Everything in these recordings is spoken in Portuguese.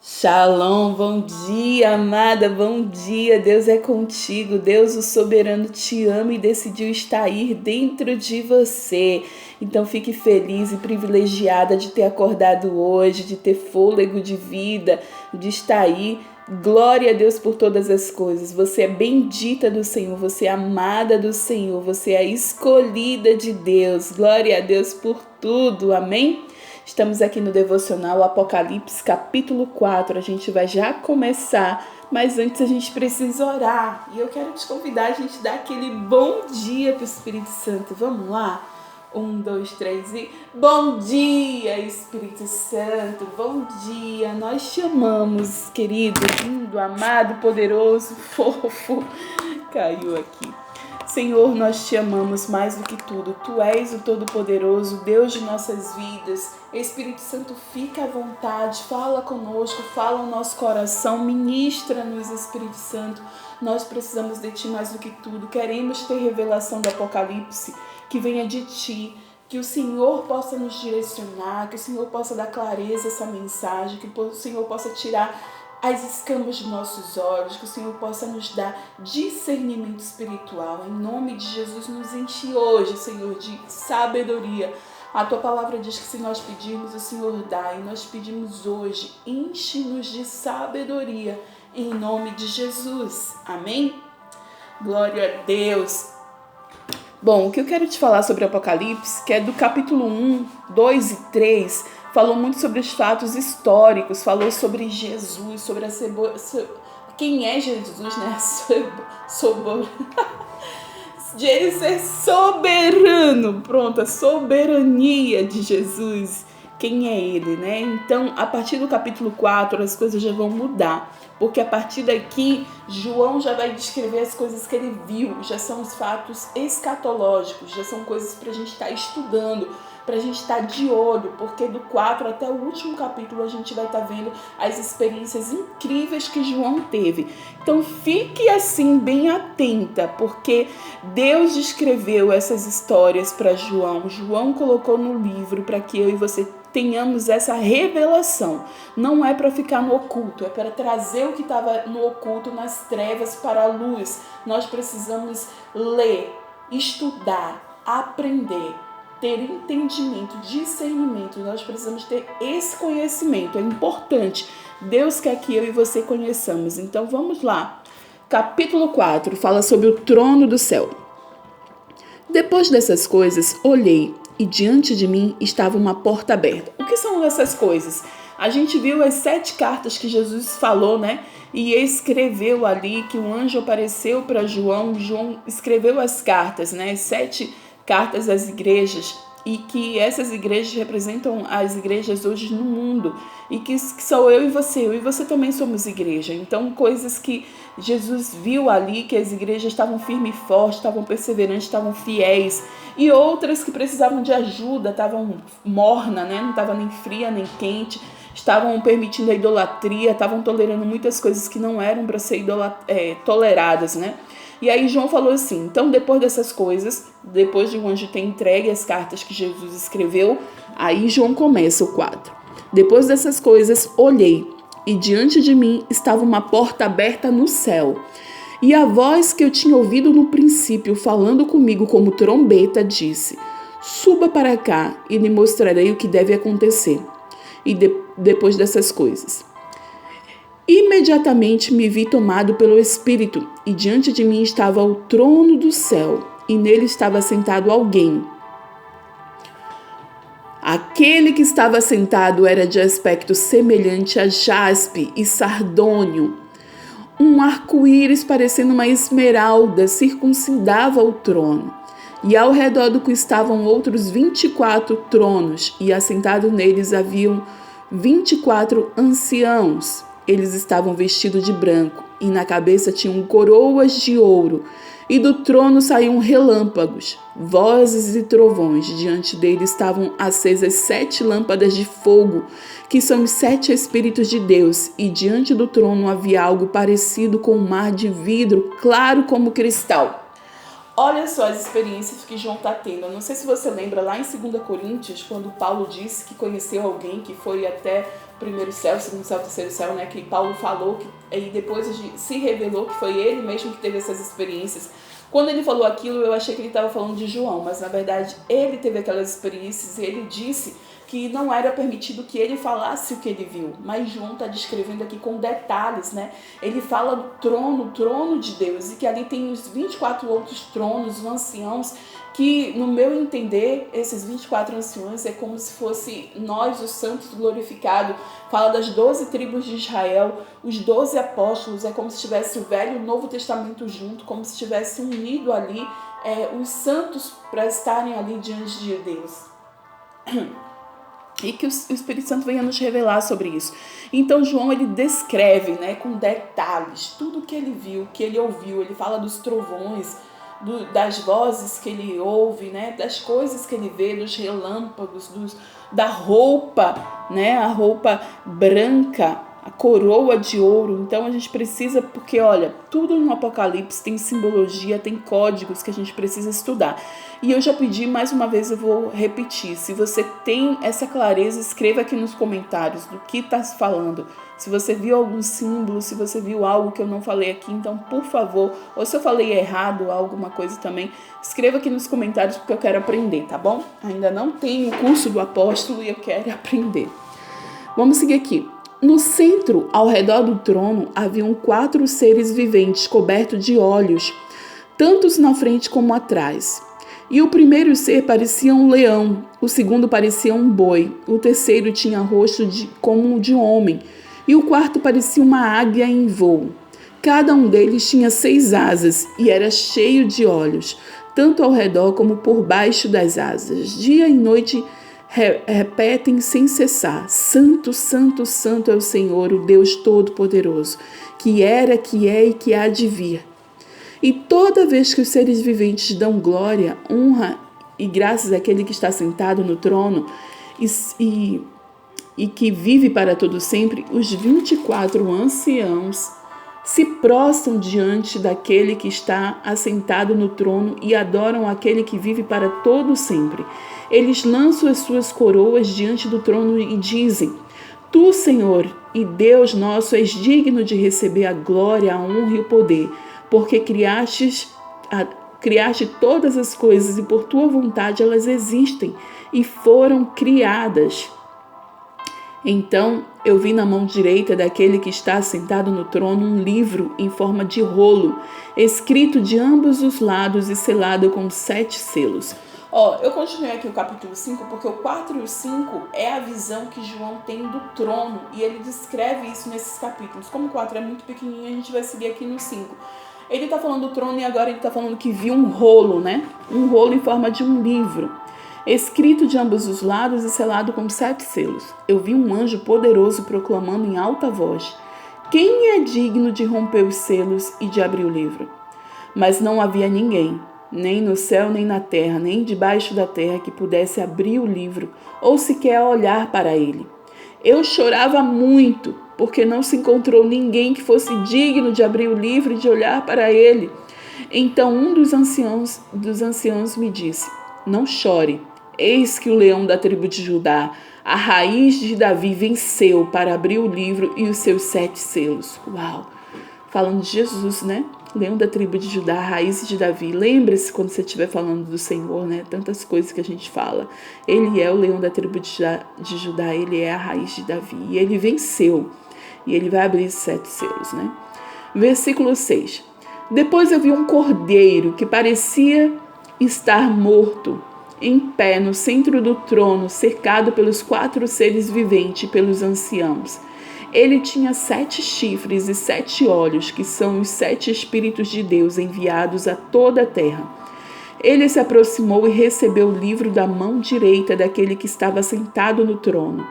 Shalom, bom dia, amada, bom dia. Deus é contigo. Deus, o soberano, te ama e decidiu estar aí dentro de você. Então fique feliz e privilegiada de ter acordado hoje, de ter fôlego de vida, de estar aí. Glória a Deus por todas as coisas. Você é bendita do Senhor, você é amada do Senhor, você é escolhida de Deus. Glória a Deus por tudo. Amém? Estamos aqui no Devocional Apocalipse, capítulo 4. A gente vai já começar, mas antes a gente precisa orar. E eu quero te convidar a gente dar aquele bom dia para o Espírito Santo. Vamos lá? 1, 2, 3 e... Bom dia, Espírito Santo. Bom dia. Nós te amamos, querido, lindo, amado, poderoso, fofo. Caiu aqui. Senhor, nós te amamos mais do que tudo. Tu és o Todo-Poderoso, Deus de nossas vidas. Espírito Santo, fica à vontade, fala conosco, fala o nosso coração, ministra-nos, Espírito Santo. Nós precisamos de Ti mais do que tudo. Queremos ter revelação do Apocalipse, que venha de Ti. Que o Senhor possa nos direcionar, que o Senhor possa dar clareza a essa mensagem, que o Senhor possa tirar as escamas de nossos olhos, que o Senhor possa nos dar discernimento espiritual. Em nome de Jesus, nos enche hoje, Senhor, de sabedoria. A Tua palavra diz que se nós pedirmos, o Senhor dá. E nós pedimos hoje, enche-nos de sabedoria, em nome de Jesus. Amém? Glória a Deus. Bom, o que eu quero te falar sobre Apocalipse, que é do capítulo 1, 2 e 3, falou muito sobre os fatos históricos, falou sobre Jesus, sobre quem é Jesus, né? De ele ser soberano, pronto, a soberania de Jesus, quem é ele, né? Então, a partir do capítulo 4, as coisas já vão mudar, porque a partir daqui, João já vai descrever as coisas que ele viu, já são os fatos escatológicos, já são coisas para a gente estar estudando, para a gente estar de olho, porque do 4 até o último capítulo a gente vai estar vendo as experiências incríveis que João teve. Então fique assim bem atenta, porque Deus descreveu essas histórias para João. João colocou no livro para que eu e você tenhamos essa revelação. Não é para ficar no oculto, é para trazer o que estava no oculto, nas trevas, para a luz. Nós precisamos ler, estudar, aprender, ter entendimento, discernimento. Nós precisamos ter esse conhecimento, é importante. Deus quer que eu e você conheçamos. Então vamos lá. Capítulo 4 fala sobre o trono do céu. Depois dessas coisas, olhei e diante de mim estava uma porta aberta. O que são essas coisas? A gente viu as 7 cartas que Jesus falou, né? E escreveu ali, que um anjo apareceu para João. João escreveu as cartas, né? As 7 cartas às igrejas, e que essas igrejas representam as igrejas hoje no mundo, e que sou eu e você também somos igreja. Então, coisas que Jesus viu ali, que as igrejas estavam firmes e fortes, estavam perseverantes, estavam fiéis, e outras que precisavam de ajuda, estavam morna, né? Não estava nem fria nem quente, estavam permitindo a idolatria, estavam tolerando muitas coisas que não eram para ser toleradas, né? E aí João falou assim, então depois dessas coisas, depois de o anjo ter entregue as cartas que Jesus escreveu, aí João começa o 4. Depois dessas coisas, olhei, e diante de mim estava uma porta aberta no céu. E a voz que eu tinha ouvido no princípio, falando comigo como trombeta, disse, suba para cá e lhe mostrarei o que deve acontecer. E depois dessas coisas. Imediatamente me vi tomado pelo Espírito, e diante de mim estava o trono do céu, e nele estava sentado alguém. Aquele que estava sentado era de aspecto semelhante a jaspe e sardônio. Um arco-íris parecendo uma esmeralda circundava o trono, e ao redor do que estavam outros 24 tronos, e assentados neles haviam 24 anciãos. Eles estavam vestidos de branco, e na cabeça tinham coroas de ouro, e do trono saíam relâmpagos, vozes e trovões. Diante dele estavam acesas 7 lâmpadas de fogo, que são os 7 Espíritos de Deus, e diante do trono havia algo parecido com um mar de vidro, claro como cristal. olha só as experiências que João está tendo. Eu não sei se você lembra lá em 2 Coríntios, quando Paulo disse que conheceu alguém que foi até o primeiro céu, segundo céu, terceiro céu, né? Que Paulo falou e depois se revelou que foi ele mesmo que teve essas experiências. Quando ele falou aquilo, eu achei que ele estava falando de João, mas na verdade ele teve aquelas experiências e ele disse que não era permitido que ele falasse o que ele viu. Mas João está descrevendo aqui com detalhes, né? Ele fala do trono de Deus, e que ali tem os 24 outros tronos, os anciãos, que no meu entender, esses 24 anciãos é como se fosse nós, os santos glorificados. Fala das 12 tribos de Israel, os 12 apóstolos, é como se tivesse o Velho e o Novo Testamento junto, como se tivesse unido ali os santos para estarem ali diante de Deus. E que o Espírito Santo venha nos revelar sobre isso. Então João, ele descreve, né, com detalhes tudo que ele viu, que ele ouviu. Ele fala dos trovões, das vozes que ele ouve, né, das coisas que ele vê, dos relâmpagos, da roupa, né, a roupa branca, a coroa de ouro. Então a gente precisa, porque olha, tudo no Apocalipse tem simbologia, tem códigos que a gente precisa estudar. E eu já pedi, mais uma vez eu vou repetir, se você tem essa clareza, escreva aqui nos comentários do que está se falando. Se você viu algum símbolo, se você viu algo que eu não falei aqui, então por favor, ou se eu falei errado, alguma coisa também, escreva aqui nos comentários porque eu quero aprender, tá bom? Ainda não tenho o curso do apóstolo e eu quero aprender. Vamos seguir aqui. No centro, ao redor do trono, haviam 4 seres viventes cobertos de olhos, tantos na frente como atrás. E o primeiro ser parecia um leão, o segundo parecia um boi, o terceiro tinha rosto como o de homem, e o quarto parecia uma águia em voo. Cada um deles tinha 6 asas e era cheio de olhos, tanto ao redor como por baixo das asas. Dia e noite repetem sem cessar: Santo, Santo, Santo é o Senhor, o Deus Todo-Poderoso, que era, que é e que há de vir. E toda vez que os seres viventes dão glória, honra e graças àquele que está sentado no trono e que vive para todo sempre, os 24 anciãos se prostram diante daquele que está assentado no trono e adoram aquele que vive para todo sempre. Eles lançam as suas coroas diante do trono e dizem: Tu, Senhor e Deus nosso, és digno de receber a glória, a honra e o poder, porque criaste todas as coisas e por tua vontade elas existem e foram criadas. Então eu vi na mão direita daquele que está sentado no trono um livro em forma de rolo, escrito de ambos os lados e selado com 7 selos. Eu continuei aqui o capítulo 5, porque o 4 e o 5 é a visão que João tem do trono, e ele descreve isso nesses capítulos. Como o 4 é muito pequenininho, a gente vai seguir aqui no 5. Ele está falando do trono e agora ele está falando que viu um rolo, né? Um rolo em forma de um livro, escrito de ambos os lados e selado com 7 selos. Eu vi um anjo poderoso proclamando em alta voz: Quem é digno de romper os selos e de abrir o livro? Mas não havia ninguém, nem no céu, nem na terra, nem debaixo da terra, que pudesse abrir o livro ou sequer olhar para ele. Eu chorava muito, porque não se encontrou ninguém que fosse digno de abrir o livro e de olhar para ele. Então um dos anciãos me disse: Não chore, eis que o leão da tribo de Judá, a raiz de Davi, venceu para abrir o livro e os seus 7 selos. Uau! Falando de Jesus, né? Leão da tribo de Judá, a raiz de Davi. Lembre-se quando você estiver falando do Senhor, né? Tantas coisas que a gente fala. Ele é o leão da tribo de Judá, ele é a raiz de Davi. E ele venceu. E ele vai abrir os 7 selos, né? Versículo 6. Depois eu vi um cordeiro que parecia estar morto, em pé no centro do trono, cercado pelos 4 seres viventes e pelos anciãos. Ele tinha 7 chifres e 7 olhos, que são os 7 Espíritos de Deus enviados a toda a terra. Ele se aproximou e recebeu o livro da mão direita daquele que estava sentado no trono.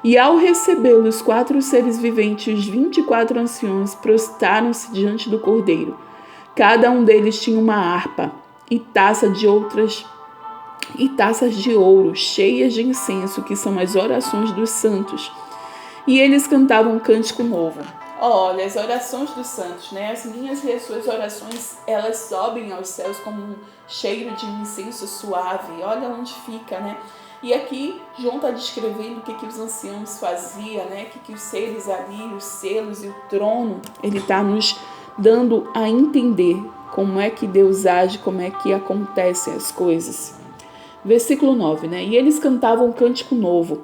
E ao recebê-lo, os 4 seres viventes e os 24 anciãos prostraram-se diante do cordeiro. Cada um deles tinha uma harpa e taças de ouro cheias de incenso, que são as orações dos santos. E eles cantavam um cântico novo. Olha, as orações dos santos, né? As minhas e as suas orações, elas sobem aos céus como um cheiro de um incenso suave. Olha onde fica, né? E aqui João está descrevendo o que os anciãos faziam, né? O que os seres ali, os selos e o trono, ele está nos dando a entender como é que Deus age, como é que acontecem as coisas. Versículo 9, né? E eles cantavam um cântico novo.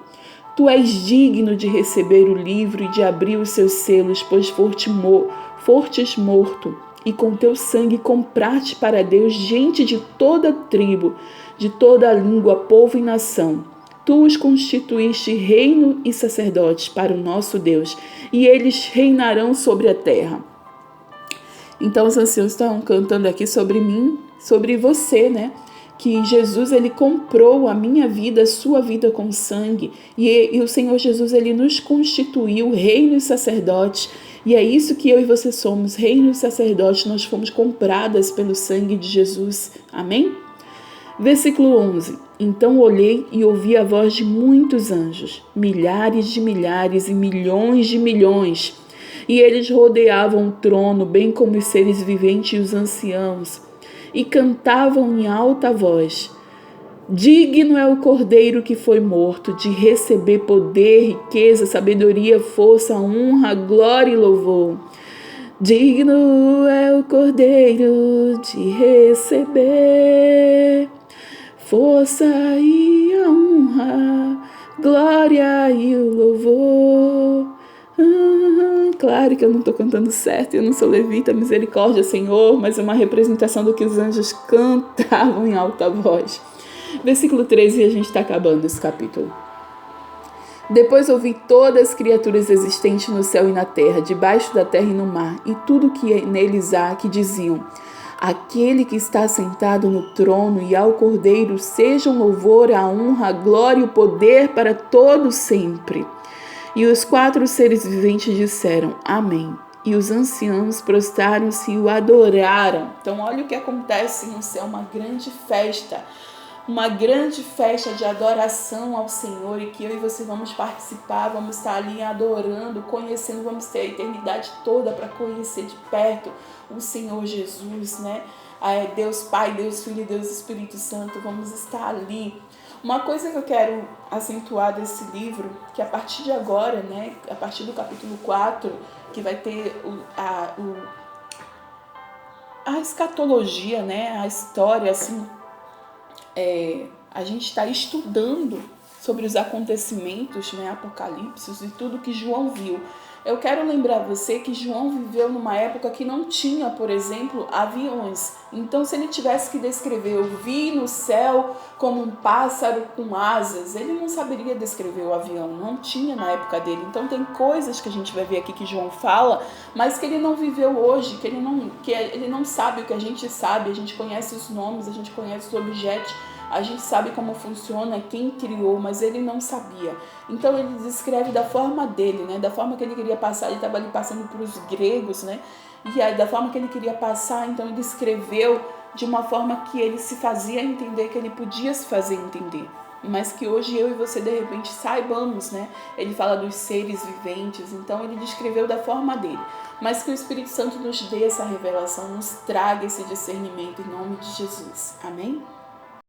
Tu és digno de receber o livro e de abrir os seus selos, pois fortes morto, e com teu sangue compraste para Deus gente de toda tribo, de toda língua, povo e nação. Tu os constituíste reino e sacerdotes para o nosso Deus, e eles reinarão sobre a terra. Então os anciãos estão cantando aqui sobre mim, sobre você, né? Que Jesus, ele comprou a minha vida, a sua vida com sangue. E o Senhor Jesus, ele nos constituiu reino e sacerdote. E é isso que eu e você somos, reino e sacerdote. Nós fomos compradas pelo sangue de Jesus. Amém? Versículo 11. Então olhei e ouvi a voz de muitos anjos, milhares de milhares e milhões de milhões. E eles rodeavam o trono, bem como os seres viventes e os anciãos, e cantavam em alta voz: digno é o Cordeiro que foi morto de receber poder, riqueza, sabedoria, força, honra, glória e louvor. Digno é o Cordeiro de receber força e a honra, glória e o louvor. Claro que eu não estou cantando certo, eu não sou levita, misericórdia, Senhor, mas é uma representação do que os anjos cantavam em alta voz. Versículo 13, e a gente está acabando esse capítulo. Depois ouvi todas as criaturas existentes no céu e na terra, debaixo da terra e no mar, e tudo que neles há, que diziam: aquele que está sentado no trono e ao Cordeiro sejam louvor, a honra, a glória e o poder para todo sempre. E os 4 seres viventes disseram: amém. E os anciãos prostraram-se e o adoraram. Então olha o que acontece no céu, uma grande festa de adoração ao Senhor, e que eu e você vamos participar, vamos estar ali adorando, conhecendo, vamos ter a eternidade toda para conhecer de perto o Senhor Jesus, né? Deus Pai, Deus Filho e Deus Espírito Santo, vamos estar ali. Uma coisa que eu quero acentuar desse livro, que a partir de agora, né, a partir do capítulo 4, que vai ter a escatologia, né, a história, assim, a gente está estudando sobre os acontecimentos, né, apocalipses e tudo que João viu. Eu quero lembrar você que João viveu numa época que não tinha, por exemplo, aviões. Então, se ele tivesse que descrever: eu vi no céu como um pássaro com asas, ele não saberia descrever o avião, não tinha na época dele. Então, tem coisas que a gente vai ver aqui que João fala, mas que ele não viveu hoje, que ele não sabe o que a gente sabe. A gente conhece os nomes, a gente conhece os objetos, a gente sabe como funciona, quem criou, mas ele não sabia. Então ele descreve da forma dele, né? Da forma que ele queria passar. Ele estava ali passando para os gregos, né? E aí, da forma que ele queria passar, então ele escreveu de uma forma que ele se fazia entender, que ele podia se fazer entender. Mas que hoje eu e você, de repente, saibamos, né? Ele fala dos seres viventes, então ele descreveu da forma dele. Mas que o Espírito Santo nos dê essa revelação, nos traga esse discernimento em nome de Jesus. Amém?